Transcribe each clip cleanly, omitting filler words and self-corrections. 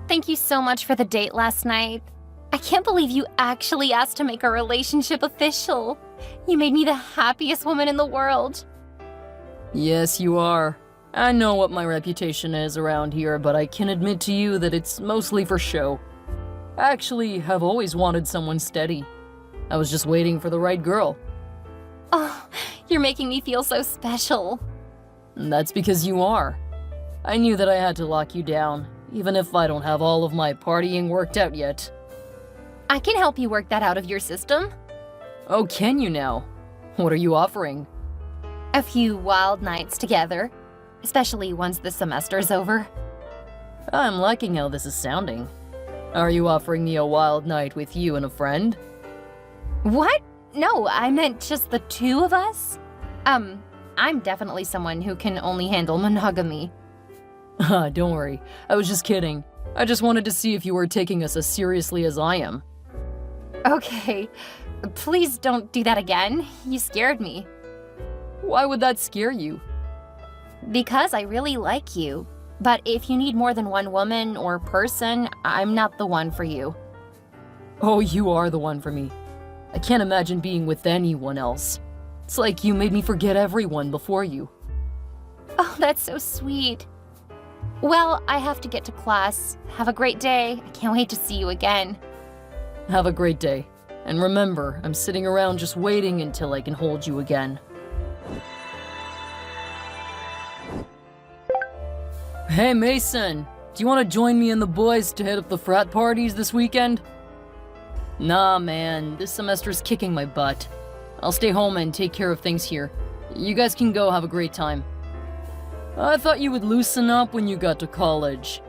Thank you so much for the date last night. I can't believe you actually asked to make our relationship official. You made me the happiest woman in the world. Yes, you are. I know what my reputation is around here, but I can admit to you that it's mostly for show. I actually have always wanted someone steady. I was just waiting for the right girl. Oh, you're making me feel so special. And that's because you are. I knew that I had to lock you down, even if I don't have all of my partying worked out yet. I can help you work that out of your system. Oh, can you now? What are you offering? A few wild nights together, especially once the semester's over. I'm liking how this is sounding. Are you offering me a wild night with you and a friend? What? No, I meant just the two of us. I'm definitely someone who can only handle monogamy. Don't worry. I was just kidding. I just wanted to see if you were taking us as seriously as I am. Okay. Please don't do that again. You scared me. Why would that scare you? Because I really like you. But if you need more than one woman or person, I'm not the one for you. Oh, you are the one for me. I can't imagine being with anyone else. It's like you made me forget everyone before you. Oh, that's so sweet. Well, I have to get to class. Have a great day. I can't wait to see you again. Have a great day. And remember, I'm sitting around just waiting until I can hold you again. Hey Mason, do you want to join me and the boys to hit up the frat parties this weekend? Nah man, this semester's kicking my butt. I'll stay home and take care of things here. You guys can go have a great time. I thought you would loosen up when you got to college.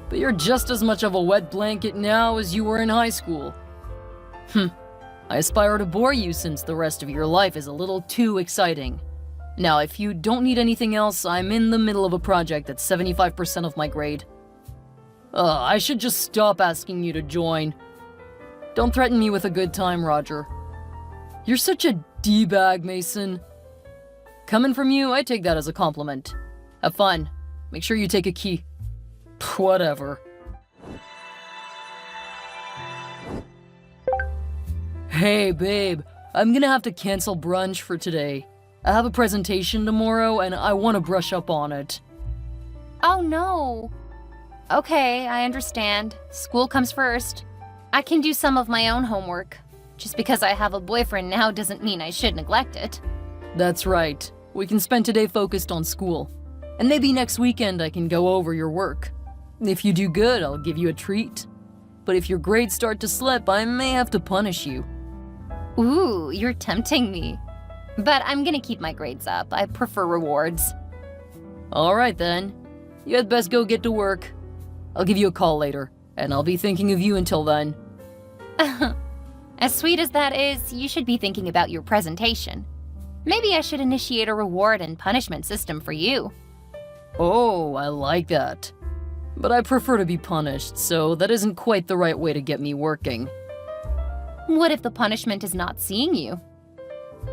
But you're just as much of a wet blanket now as you were in high school. I aspire to bore you since the rest of your life is a little too exciting. Now, if you don't need anything else, I'm in the middle of a project that's 75% of my grade. I should just stop asking you to join. Don't threaten me with a good time, Roger. You're such a D-bag, Mason. Coming from you, I take that as a compliment. Have fun. Make sure you take a key. Whatever. Hey, babe. I'm gonna have to cancel brunch for today. I have a presentation tomorrow, and I want to brush up on it. Oh no. Okay, I understand. School comes first. I can do some of my own homework. Just because I have a boyfriend now doesn't mean I should neglect it. That's right. We can spend today focused on school. And maybe next weekend I can go over your work. If you do good, I'll give you a treat. But if your grades start to slip, I may have to punish you. Ooh, you're tempting me. But I'm gonna keep my grades up. I prefer rewards. Alright then. You had best go get to work. I'll give you a call later, and I'll be thinking of you until then. As sweet as that is, you should be thinking about your presentation. Maybe I should initiate a reward and punishment system for you. Oh, I like that. But I prefer to be punished, so that isn't quite the right way to get me working. What if the punishment is not seeing you?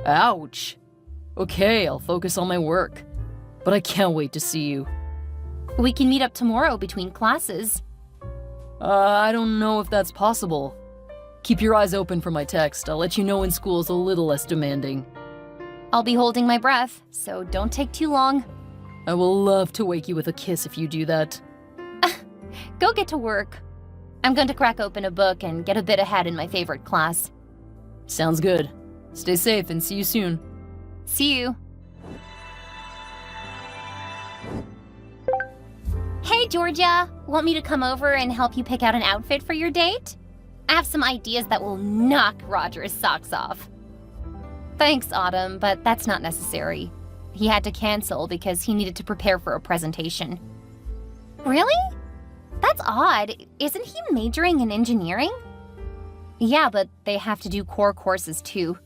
Ouch. Okay, I'll focus on my work. But I can't wait to see you. We can meet up tomorrow between classes. I don't know if that's possible. Keep your eyes open for my text. I'll let you know when school's a little less demanding. I'll be holding my breath, so don't take too long. I will love to wake you with a kiss if you do that. Go get to work. I'm going to crack open a book and get a bit ahead in my favorite class. Sounds good. Stay safe and see you soon. See you. Hey, Georgia. Want me to come over and help you pick out an outfit for your date? I have some ideas that will knock Roger's socks off. Thanks, Autumn, but that's not necessary. He had to cancel because he needed to prepare for a presentation. Really? That's odd. Isn't he majoring in engineering? Yeah, but they have to do core courses too.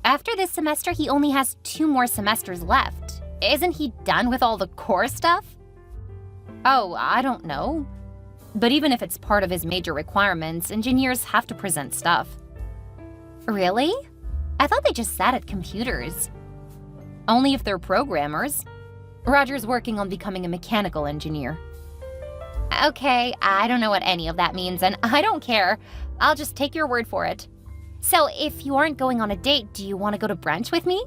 After this semester, he only has 2 more semesters left. Isn't he done with all the core stuff? Oh, I don't know. But even if it's part of his major requirements, engineers have to present stuff. Really? I thought they just sat at computers. Only if they're programmers. Roger's working on becoming a mechanical engineer. Okay, I don't know what any of that means, and I don't care. I'll just take your word for it. So, if you aren't going on a date, do you want to go to brunch with me?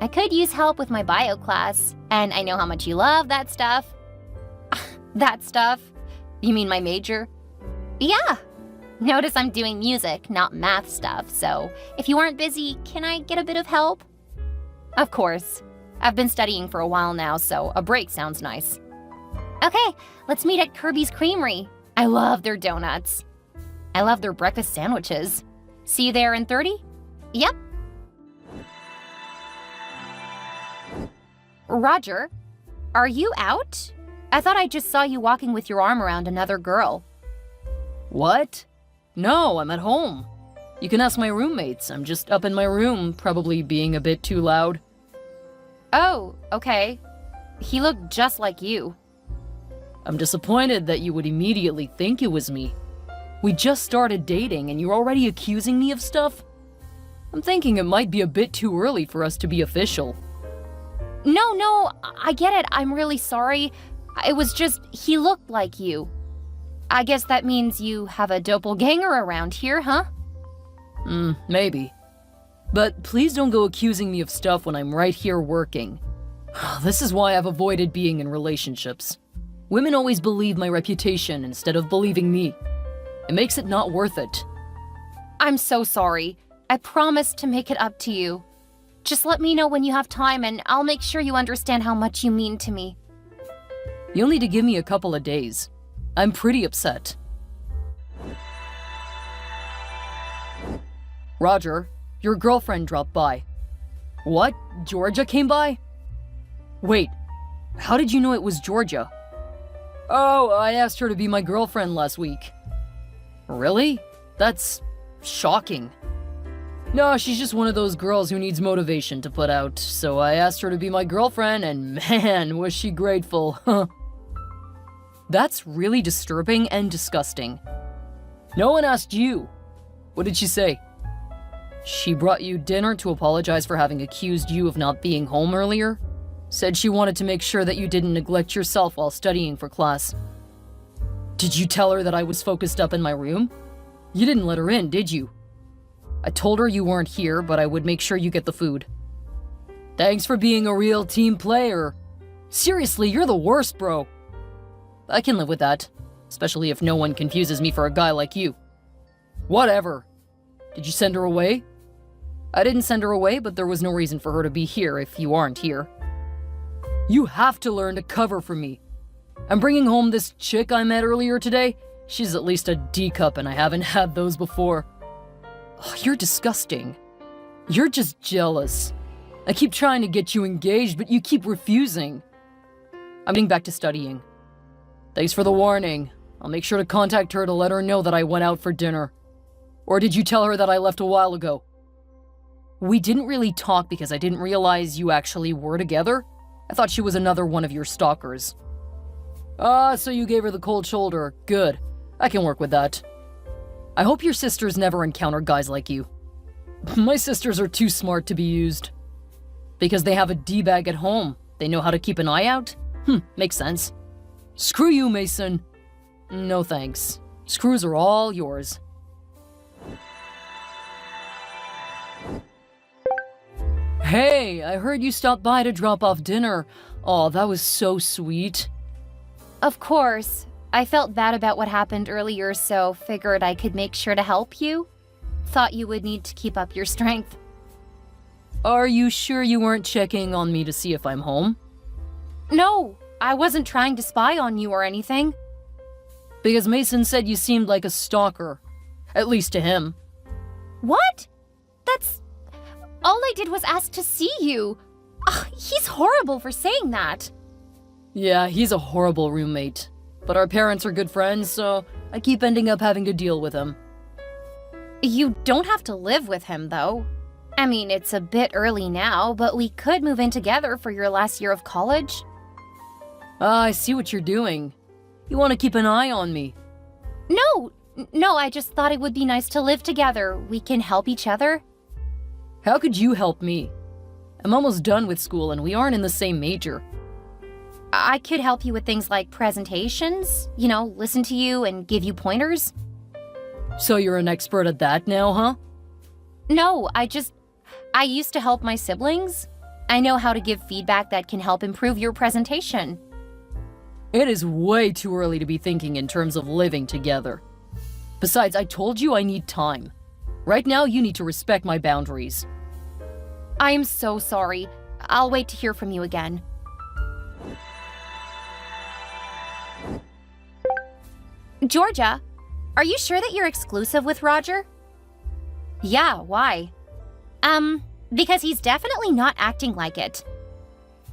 I could use help with my bio class, and I know how much you love that stuff. That stuff? You mean my major? Yeah. Notice I'm doing music, not math stuff, so if you aren't busy, can I get a bit of help? Of course. I've been studying for a while now, so a break sounds nice. Okay, let's meet at Kirby's Creamery. I love their donuts. I love their breakfast sandwiches. See you there in 30? Yep. Roger, are you out? I thought I just saw you walking with your arm around another girl. What? No, I'm at home. You can ask my roommates. I'm just up in my room, probably being a bit too loud. Oh, okay. He looked just like you. I'm disappointed that you would immediately think it was me. We just started dating and you're already accusing me of stuff? I'm thinking it might be a bit too early for us to be official. No, I get it. I'm really sorry. It was just, he looked like you. I guess that means you have a doppelganger around here, huh? Maybe. But please don't go accusing me of stuff when I'm right here working. This is why I've avoided being in relationships. Women always believe my reputation instead of believing me. It makes it not worth it. I'm so sorry. I promise to make it up to you. Just let me know when you have time and I'll make sure you understand how much you mean to me. You'll need to give me a couple of days. I'm pretty upset. Roger, your girlfriend dropped by. What? Georgia came by? Wait, how did you know it was Georgia? Oh, I asked her to be my girlfriend last week. Really? That's shocking. No, she's just one of those girls who needs motivation to put out, so I asked her to be my girlfriend, and man, was she grateful. That's really disturbing and disgusting. No one asked you. What did she say? She brought you dinner to apologize for having accused you of not being home earlier? Said she wanted to make sure that you didn't neglect yourself while studying for class. Did you tell her that I was focused up in my room? You didn't let her in, did you? I told her you weren't here, but I would make sure you get the food. Thanks for being a real team player. Seriously, you're the worst, bro. I can live with that, especially if no one confuses me for a guy like you. Whatever. Did you send her away? I didn't send her away, but there was no reason for her to be here if you aren't here. You have to learn to cover for me. I'm bringing home this chick I met earlier today. She's at least a D cup and I haven't had those before. Oh, you're disgusting. You're just jealous. I keep trying to get you engaged, but you keep refusing. I'm getting back to studying. Thanks for the warning. I'll make sure to contact her to let her know that I went out for dinner. Or did you tell her that I left a while ago? We didn't really talk because I didn't realize you actually were together. I thought she was another one of your stalkers. Ah, so you gave her the cold shoulder. Good. I can work with that. I hope your sisters never encounter guys like you. My sisters are too smart to be used. Because they have a D-bag at home. They know how to keep an eye out? Makes sense. Screw you, Mason. No thanks. Screws are all yours. Hey, I heard you stopped by to drop off dinner. Oh, that was so sweet. Of course. I felt bad about what happened earlier, so figured I could make sure to help you. Thought you would need to keep up your strength. Are you sure you weren't checking on me to see if I'm home? No, I wasn't trying to spy on you or anything. Because Mason said you seemed like a stalker. At least to him. What? That's... All I did was ask to see you. Ugh, he's horrible for saying that. Yeah, he's a horrible roommate. But our parents are good friends, so I keep ending up having to deal with him. You don't have to live with him, though. I mean, it's a bit early now, but we could move in together for your last year of college. Ah, I see what you're doing. You want to keep an eye on me. No, I just thought it would be nice to live together. We can help each other. How could you help me? I'm almost done with school and we aren't in the same major. I could help you with things like presentations, listen to you and give you pointers. So you're an expert at that now, huh? No, I used to help my siblings. I know how to give feedback that can help improve your presentation. It is way too early to be thinking in terms of living together. Besides, I told you I need time. Right now, you need to respect my boundaries. I am so sorry. I'll wait to hear from you again. Georgia, are you sure that you're exclusive with Roger? Yeah, why? Because he's definitely not acting like it.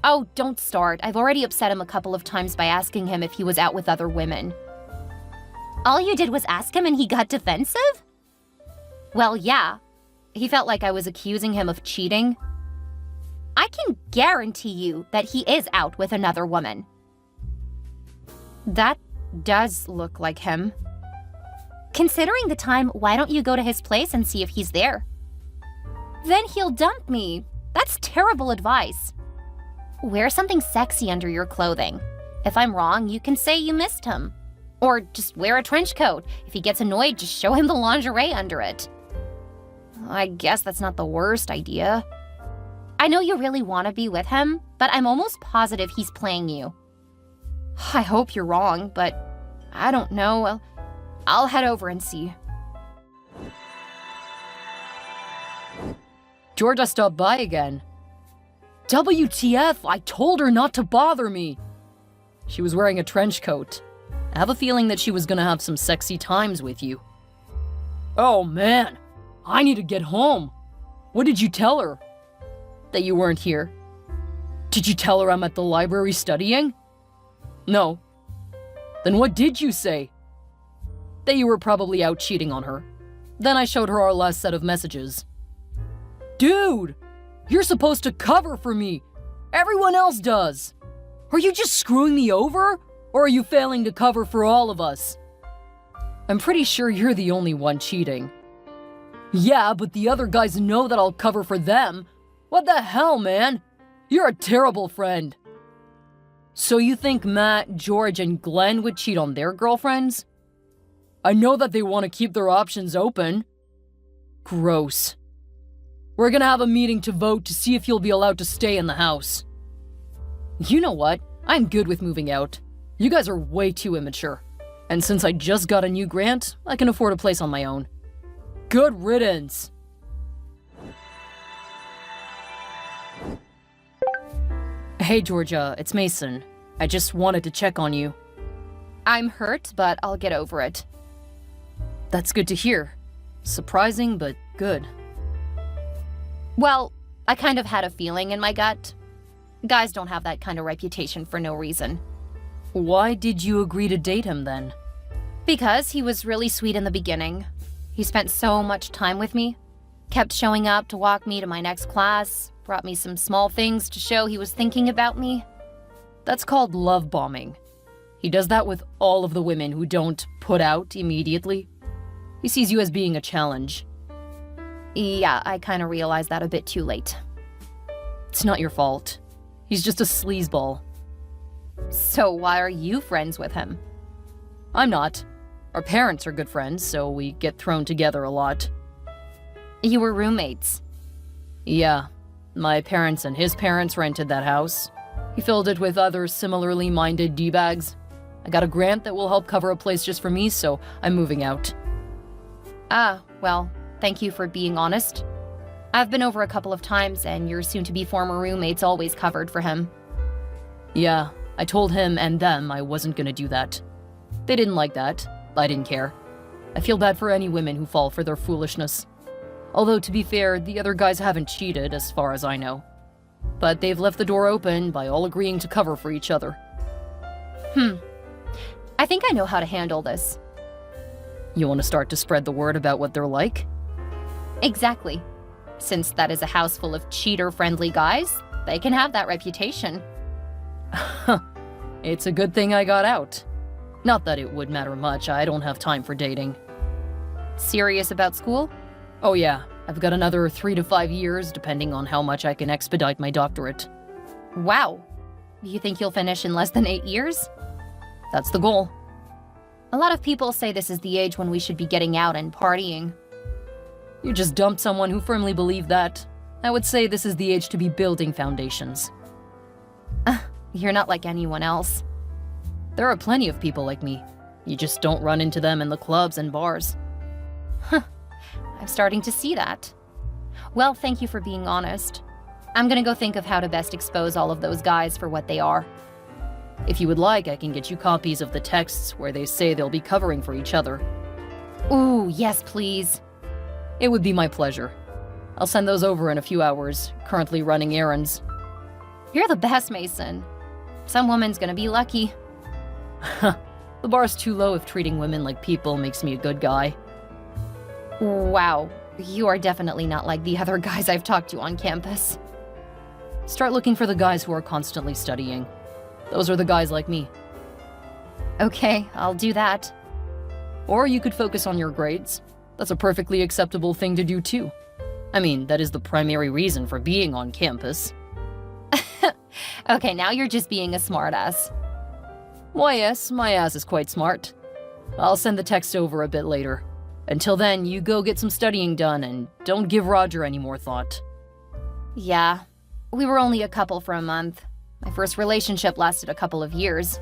Oh, don't start. I've already upset him a couple of times by asking him if he was out with other women. All you did was ask him and he got defensive? Well, yeah. He felt like I was accusing him of cheating. I can guarantee you that he is out with another woman. That does look like him. Considering the time, why don't you go to his place and see if he's there? Then he'll dump me. That's terrible advice. Wear something sexy under your clothing. If I'm wrong, you can say you missed him. Or just wear a trench coat. If he gets annoyed, just show him the lingerie under it. I guess that's not the worst idea. I know you really want to be with him, but I'm almost positive he's playing you. I hope you're wrong, but I don't know. I'll head over and see. Georgia stopped by again. WTF, I told her not to bother me. She was wearing a trench coat. I have a feeling that she was gonna have some sexy times with you. Oh man, I need to get home. What did you tell her? That you weren't here? Did you tell her I'm at the library studying? No. Then what did you say? That you were probably out cheating on her. Then I showed her our last set of messages. Dude, you're supposed to cover for me. Everyone else does. Are you just screwing me over? Or are you failing to cover for all of us? I'm pretty sure you're the only one cheating. Yeah, but the other guys know that I'll cover for them. What the hell, man? You're a terrible friend. So you think Matt, George, and Glenn would cheat on their girlfriends? I know that they want to keep their options open. Gross. We're gonna have a meeting to vote to see if you'll be allowed to stay in the house. You know what? I'm good with moving out. You guys are way too immature. And since I just got a new grant, I can afford a place on my own. Good riddance. Hey Georgia, it's Mason. I just wanted to check on you. I'm hurt, but I'll get over it. That's good to hear. Surprising, but good. Well, I kind of had a feeling in my gut. Guys don't have that kind of reputation for no reason. Why did you agree to date him then? Because he was really sweet in the beginning. He spent so much time with me. Kept showing up to walk me to my next class. Brought me some small things to show he was thinking about me. That's called love bombing. He does that with all of the women who don't put out immediately. He sees you as being a challenge. Yeah, I kind of realized that a bit too late. It's not your fault. He's just a sleazeball. So why are you friends with him? I'm not. Our parents are good friends, so we get thrown together a lot. You were roommates? Yeah. My parents and his parents rented that house. He filled it with other similarly minded D-bags. I got a grant that will help cover a place just for me, so I'm moving out. Ah, well, thank you for being honest. I've been over a couple of times, and your soon-to-be former roommates always covered for him. Yeah, I told him and them I wasn't gonna do that. They didn't like that. I didn't care. I feel bad for any women who fall for their foolishness. Although, to be fair, the other guys haven't cheated, as far as I know. But they've left the door open by all agreeing to cover for each other. I think I know how to handle this. You want to start to spread the word about what they're like? Exactly. Since that is a house full of cheater-friendly guys, they can have that reputation. It's a good thing I got out. Not that it would matter much, I don't have time for dating. Serious about school? Oh yeah, I've got another 3 to 5 years, depending on how much I can expedite my doctorate. Wow. You think you'll finish in less than 8 years? That's the goal. A lot of people say this is the age when we should be getting out and partying. You just dumped someone who firmly believed that. I would say this is the age to be building foundations. You're not like anyone else. There are plenty of people like me. You just don't run into them in the clubs and bars. I'm starting to see that. Well, thank you for being honest. I'm gonna go think of how to best expose all of those guys for what they are. If you would like, I can get you copies of the texts where they say they'll be covering for each other. Ooh, yes, please. It would be my pleasure. I'll send those over in a few hours, currently running errands. You're the best, Mason. Some woman's gonna be lucky. The bar's too low if treating women like people makes me a good guy. Wow, you are definitely not like the other guys I've talked to on campus. Start looking for the guys who are constantly studying. Those are the guys like me. Okay, I'll do that. Or you could focus on your grades. That's a perfectly acceptable thing to do too. I mean, that is the primary reason for being on campus. Okay, now you're just being a smartass. Why yes, my ass is quite smart. I'll send the text over a bit later. Until then, you go get some studying done and don't give Roger any more thought. Yeah, we were only a couple for a month. My first relationship lasted a couple of years.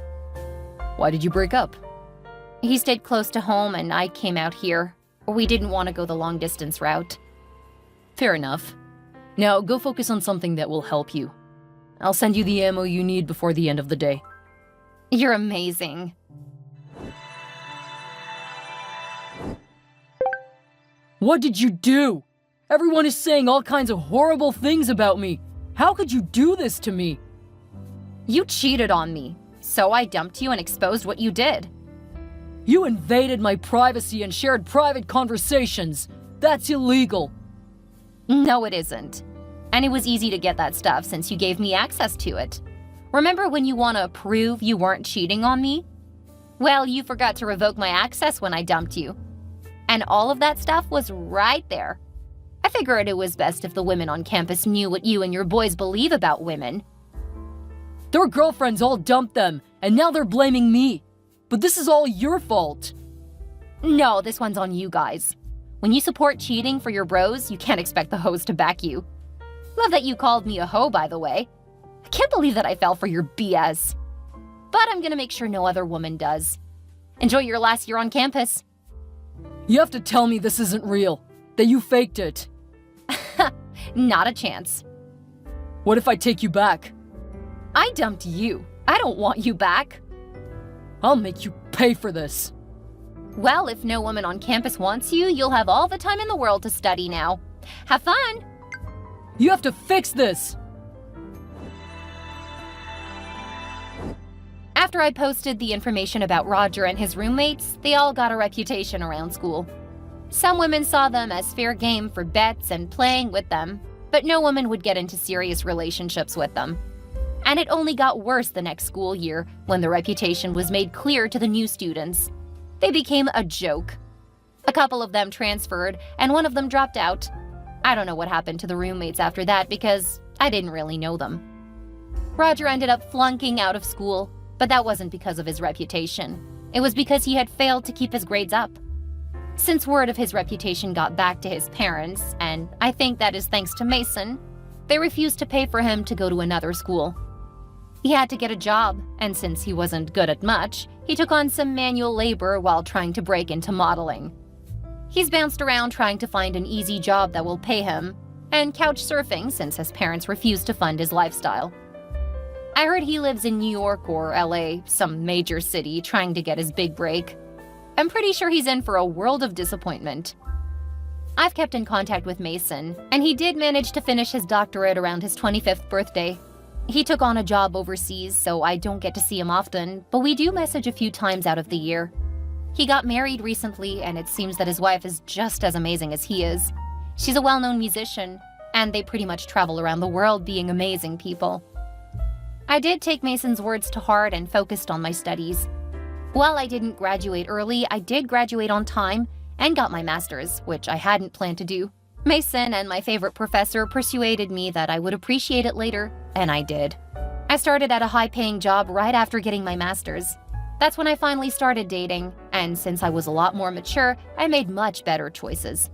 Why did you break up? He stayed close to home and I came out here. We didn't want to go the long distance route. Fair enough. Now go focus on something that will help you. I'll send you the ammo you need before the end of the day. You're amazing. What did you do? Everyone is saying all kinds of horrible things about me. How could you do this to me? You cheated on me, so I dumped you and exposed what you did. You invaded my privacy and shared private conversations. That's illegal. No, it isn't. And it was easy to get that stuff since you gave me access to it. Remember when you want to prove you weren't cheating on me? Well, you forgot to revoke my access when I dumped you. And all of that stuff was right there. I figured it was best if the women on campus knew what you and your boys believe about women. Their girlfriends all dumped them, and now they're blaming me. But this is all your fault. No, this one's on you guys. When you support cheating for your bros, you can't expect the hoes to back you. Love that you called me a hoe, by the way. I can't believe that I fell for your BS. But I'm gonna make sure no other woman does. Enjoy your last year on campus. You have to tell me this isn't real, that you faked it. Not a chance. What if I take you back? I dumped you. I don't want you back. I'll make you pay for this. Well, if no woman on campus wants you, you'll have all the time in the world to study now. Have fun! You have to fix this! After I posted the information about Roger and his roommates, they all got a reputation around school. Some women saw them as fair game for bets and playing with them, but no woman would get into serious relationships with them. And it only got worse the next school year when the reputation was made clear to the new students. They became a joke. A couple of them transferred, and one of them dropped out. I don't know what happened to the roommates after that because I didn't really know them. Roger ended up flunking out of school, but that wasn't because of his reputation. It was because he had failed to keep his grades up. Since word of his reputation got back to his parents, and I think that is thanks to Mason, they refused to pay for him to go to another school. He had to get a job, and since he wasn't good at much, he took on some manual labor while trying to break into modeling. He's bounced around trying to find an easy job that will pay him, and couch surfing since his parents refused to fund his lifestyle. I heard he lives in New York or LA, some major city, trying to get his big break. I'm pretty sure he's in for a world of disappointment. I've kept in contact with Mason, and he did manage to finish his doctorate around his 25th birthday. He took on a job overseas, so I don't get to see him often, but we do message a few times out of the year. He got married recently, and it seems that his wife is just as amazing as he is. She's a well-known musician, and they pretty much travel around the world being amazing people. I did take Mason's words to heart and focused on my studies. While I didn't graduate early, I did graduate on time and got my master's, which I hadn't planned to do. Mason and my favorite professor persuaded me that I would appreciate it later, and I did. I started at a high-paying job right after getting my master's. That's when I finally started dating, and since I was a lot more mature, I made much better choices.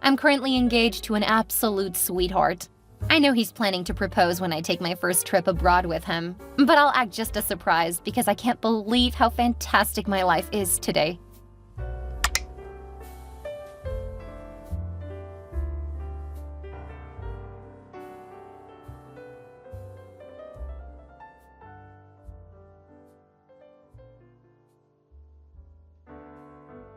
I'm currently engaged to an absolute sweetheart. I know he's planning to propose when I take my first trip abroad with him, but I'll act just as surprised because I can't believe how fantastic my life is today.